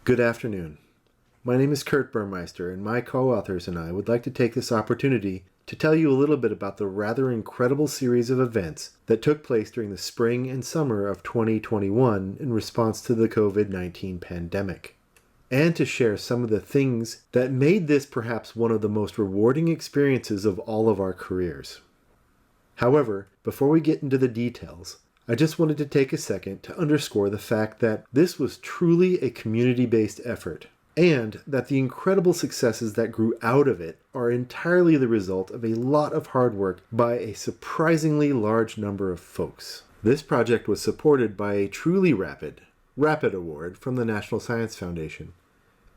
Good afternoon. My name is Kurt Burmeister, and my co-authors and I would like to take this opportunity to tell you a little bit about the rather incredible series of events that took place during the spring and summer of 2021 in response to the COVID-19 pandemic, and to share some of the things that made this perhaps one of the most rewarding experiences of all of our careers. However, before we get into the details, I just wanted to take a second to underscore the fact that this was truly a community-based effort, and that the incredible successes that grew out of it are entirely the result of a lot of hard work by a surprisingly large number of folks. This project was supported by a truly rapid award from the National Science Foundation.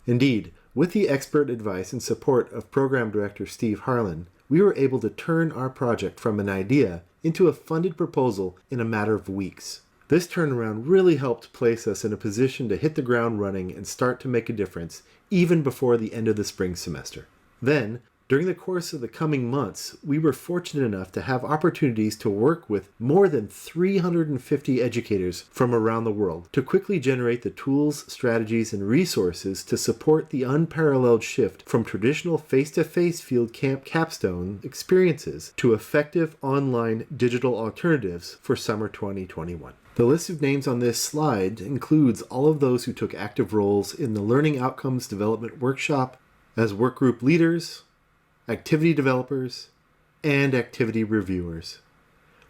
Indeed, with the expert advice and support of Program Director Steve Harlan, we were able to turn our project from an idea into a funded proposal in a matter of weeks. This turnaround really helped place us in a position to hit the ground running and start to make a difference even before the end of the spring semester. Then, during the course of the coming months, we were fortunate enough to have opportunities to work with more than 350 educators from around the world to quickly generate the tools, strategies, and resources to support the unparalleled shift from traditional face-to-face field camp capstone experiences to effective online digital alternatives for summer 2021. The list of names on this slide includes all of those who took active roles in the Learning Outcomes Development Workshop as workgroup leaders, activity developers, and activity reviewers.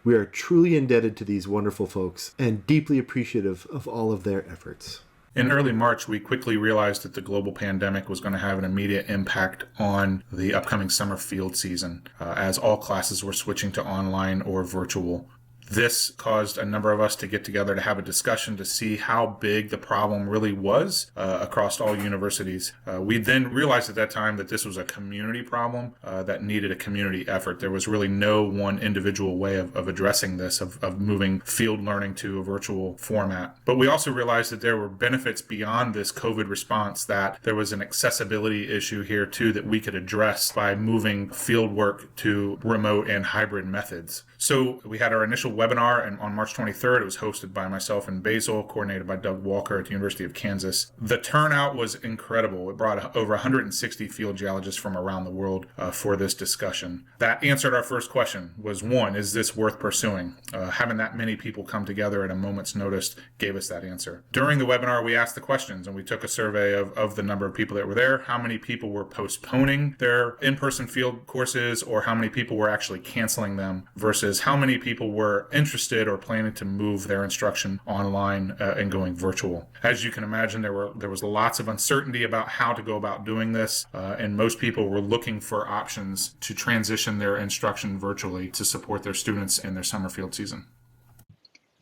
We are truly indebted to these wonderful folks and deeply appreciative of all of their efforts. In early March, we quickly realized that the global pandemic was going to have an immediate impact on the upcoming summer field season, as all classes were switching to online or virtual. This caused a number of us to get together to have a discussion to see how big the problem really was across all universities. We then realized at that time that this was a community problem that needed a community effort. There was really no one individual way of addressing this, of moving field learning to a virtual format. But we also realized that there were benefits beyond this COVID response, that there was an accessibility issue here too that we could address by moving field work to remote and hybrid methods. So we had our initial webinar, and on March 23rd, it was hosted by myself in Basel, coordinated by Doug Walker at the University of Kansas. The turnout was incredible. It brought over 160 field geologists from around the world for this discussion. That answered our first question, was one, is this worth pursuing? Having that many people come together at a moment's notice gave us that answer. During the webinar, we asked the questions, and we took a survey of the number of people that were there, how many people were postponing their in-person field courses, or how many people were actually canceling them, versus how many people were interested or planning to move their instruction online and going virtual. As you can imagine, there was lots of uncertainty about how to go about doing this, and most people were looking for options to transition their instruction virtually to support their students in their summer field season.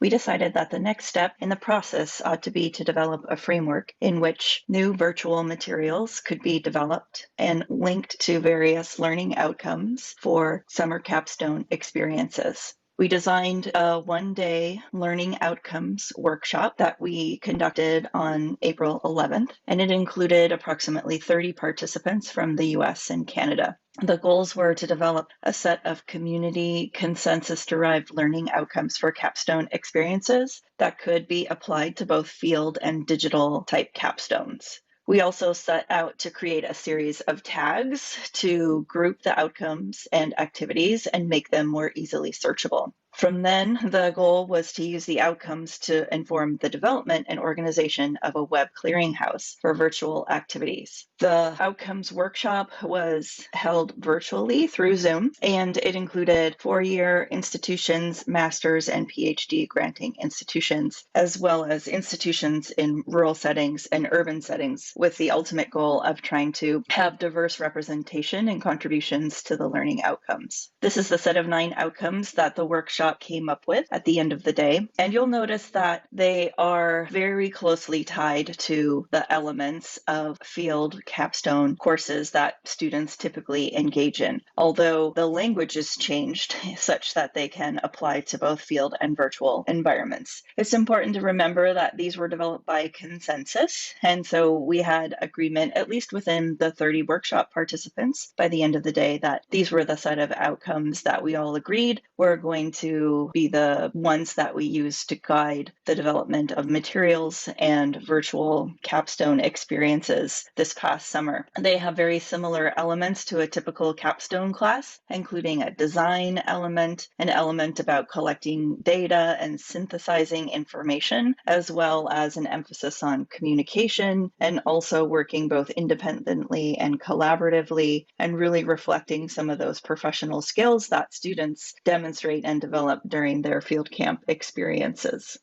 We decided that the next step in the process ought to be to develop a framework in which new virtual materials could be developed and linked to various learning outcomes for summer capstone experiences. We designed a one-day learning outcomes workshop that we conducted on April 11th, and it included approximately 30 participants from the US and Canada. The goals were to develop a set of community consensus-derived learning outcomes for capstone experiences that could be applied to both field and digital type capstones. We also set out to create a series of tags to group the outcomes and activities and make them more easily searchable. From then, the goal was to use the outcomes to inform the development and organization of a web clearinghouse for virtual activities. The outcomes workshop was held virtually through Zoom, and it included four-year institutions, master's and PhD granting institutions, as well as institutions in rural settings and urban settings, with the ultimate goal of trying to have diverse representation and contributions to the learning outcomes. This is the set of 9 outcomes that the workshop came up with at the end of the day, and you'll notice that they are very closely tied to the elements of field standard capstone courses that students typically engage in, although the language has changed such that they can apply to both field and virtual environments. It's important to remember that these were developed by consensus, and so we had agreement, at least within the 30 workshop participants, by the end of the day, that these were the set of outcomes that we all agreed were going to be the ones that we use to guide the development of materials and virtual capstone experiences this past summer. They have very similar elements to a typical capstone class, including a design element, an element about collecting data and synthesizing information, as well as an emphasis on communication and also working both independently and collaboratively, and really reflecting some of those professional skills that students demonstrate and develop during their field camp experiences.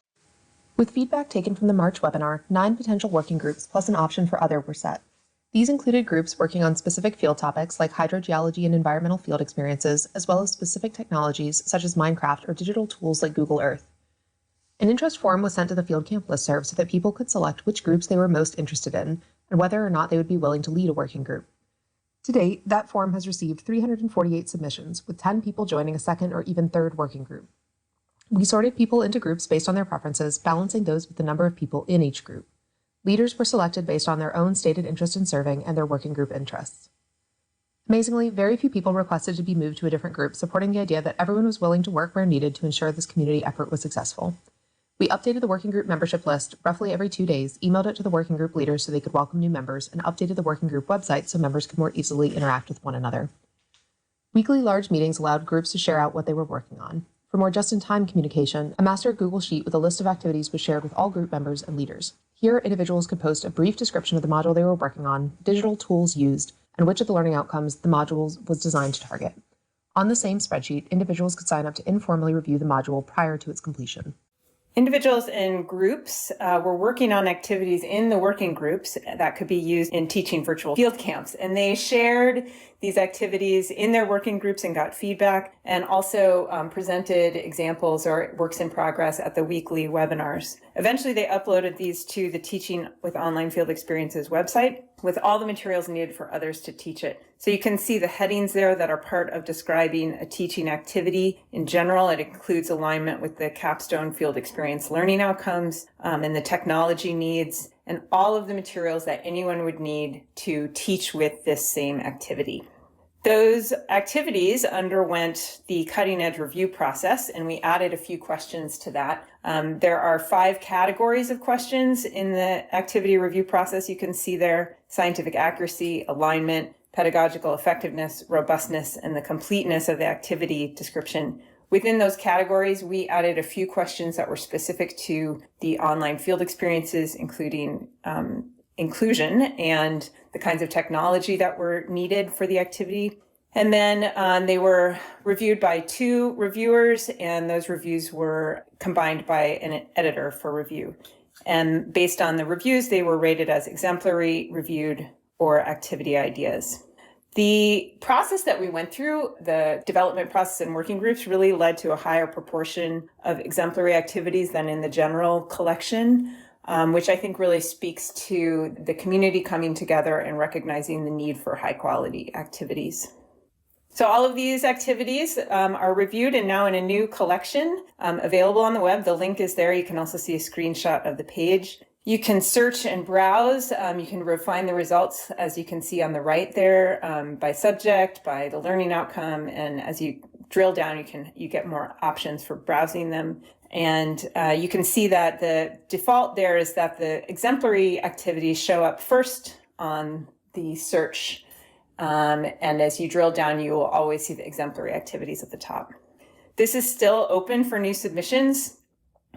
With feedback taken from the March webinar, 9 potential working groups plus an option for other were set. These included groups working on specific field topics like hydrogeology and environmental field experiences, as well as specific technologies such as Minecraft or digital tools like Google Earth. An interest form was sent to the field camp listserv so that people could select which groups they were most interested in and whether or not they would be willing to lead a working group. To date, that form has received 348 submissions, with 10 people joining a second or even third working group. We sorted people into groups based on their preferences, balancing those with the number of people in each group. Leaders were selected based on their own stated interest in serving and their working group interests. Amazingly, very few people requested to be moved to a different group, supporting the idea that everyone was willing to work where needed to ensure this community effort was successful. We updated the working group membership list roughly every 2 days, emailed it to the working group leaders so they could welcome new members, and updated the working group website so members could more easily interact with one another. Weekly large meetings allowed groups to share out what they were working on. For more just-in-time communication, a master Google Sheet with a list of activities was shared with all group members and leaders. Here, individuals could post a brief description of the module they were working on, digital tools used, and which of the learning outcomes the module was designed to target. On the same spreadsheet, individuals could sign up to informally review the module prior to its completion. Individuals and groups were working on activities in the working groups that could be used in teaching virtual field camps. And they shared these activities in their working groups and got feedback, and also presented examples or works in progress at the weekly webinars. Eventually, they uploaded these to the Teaching with Online Field Experiences website with all the materials needed for others to teach it. So you can see the headings there that are part of describing a teaching activity. In general, it includes alignment with the capstone field experience learning outcomes and the technology needs, and all of the materials that anyone would need to teach with this same activity. Those activities underwent the cutting edge review process, and we added a few questions to that. There are 5 categories of questions in the activity review process. You can see there: scientific accuracy, alignment, pedagogical effectiveness, robustness, and the completeness of the activity description. Within those categories, we added a few questions that were specific to the online field experiences, including inclusion and the kinds of technology that were needed for the activity. And then they were reviewed by 2 reviewers, and those reviews were combined by an editor for review. And based on the reviews, they were rated as exemplary, reviewed, or activity ideas. The process that we went through, the development process in working groups, really led to a higher proportion of exemplary activities than in the general collection, which I think really speaks to the community coming together and recognizing the need for high quality activities. So all of these activities are reviewed and now in a new collection available on the web. The link is there. You can also see a screenshot of the page. You can search and browse. You can refine the results, as you can see on the right there, by subject, by the learning outcome. And as you drill down, you get more options for browsing them. And you can see that the default there is that the exemplary activities show up first on the search. And as you drill down, you will always see the exemplary activities at the top. This is still open for new submissions.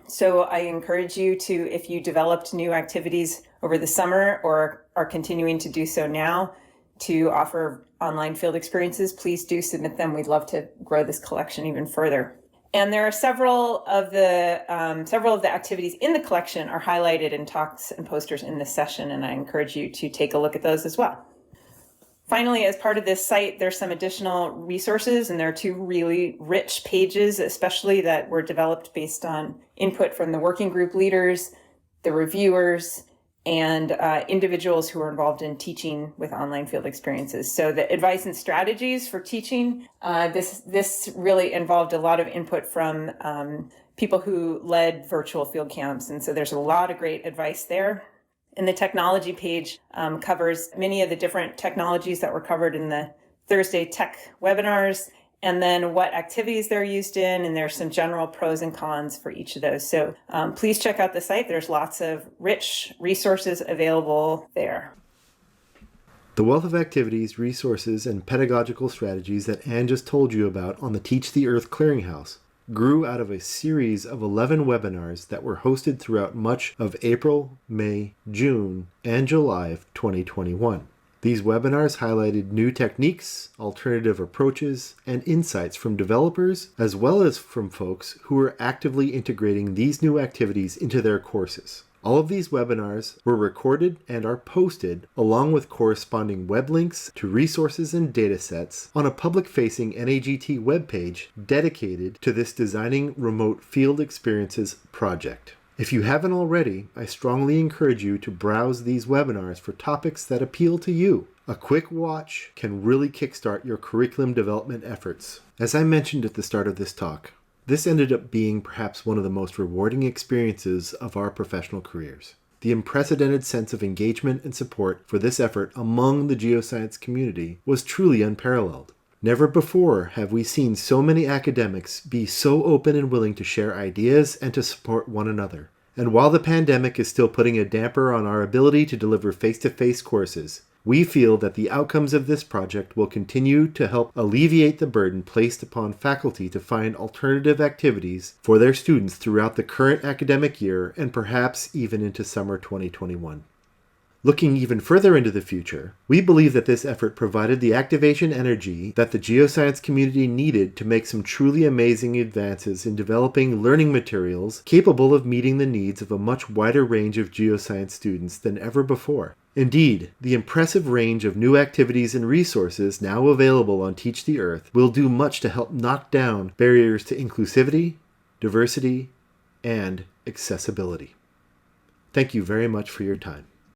So I encourage you to, if you developed new activities over the summer or are continuing to do so now, to offer online field experiences, please do submit them. We'd love to grow this collection even further. And there are several of the activities in the collection are highlighted in talks and posters in this session, and I encourage you to take a look at those as well. Finally, as part of this site, there's some additional resources, and there are 2 really rich pages, especially that were developed based on input from the working group leaders, the reviewers, and individuals who are involved in teaching with online field experiences. So the advice and strategies for teaching, this really involved a lot of input from people who led virtual field camps. And so there's a lot of great advice there. And the technology page covers many of the different technologies that were covered in the Thursday tech webinars, and then what activities they're used in, and there's some general pros and cons for each of those. So please check out the site. There's lots of rich resources available there. The wealth of activities, resources, and pedagogical strategies that Anne just told you about on the Teach the Earth Clearinghouse grew out of a series of 11 webinars that were hosted throughout much of April, May, June, and July of 2021. These webinars highlighted new techniques, alternative approaches, and insights from developers, as well as from folks who are actively integrating these new activities into their courses. All of these webinars were recorded and are posted, along with corresponding web links to resources and datasets, on a public-facing NAGT webpage dedicated to this Designing Remote Field Experiences project. If you haven't already, I strongly encourage you to browse these webinars for topics that appeal to you. A quick watch can really kickstart your curriculum development efforts. As I mentioned at the start of this talk, this ended up being perhaps one of the most rewarding experiences of our professional careers. The unprecedented sense of engagement and support for this effort among the geoscience community was truly unparalleled. Never before have we seen so many academics be so open and willing to share ideas and to support one another. And while the pandemic is still putting a damper on our ability to deliver face-to-face courses, we feel that the outcomes of this project will continue to help alleviate the burden placed upon faculty to find alternative activities for their students throughout the current academic year and perhaps even into summer 2021. Looking even further into the future, we believe that this effort provided the activation energy that the geoscience community needed to make some truly amazing advances in developing learning materials capable of meeting the needs of a much wider range of geoscience students than ever before. Indeed, the impressive range of new activities and resources now available on Teach the Earth will do much to help knock down barriers to inclusivity, diversity, and accessibility. Thank you very much for your time.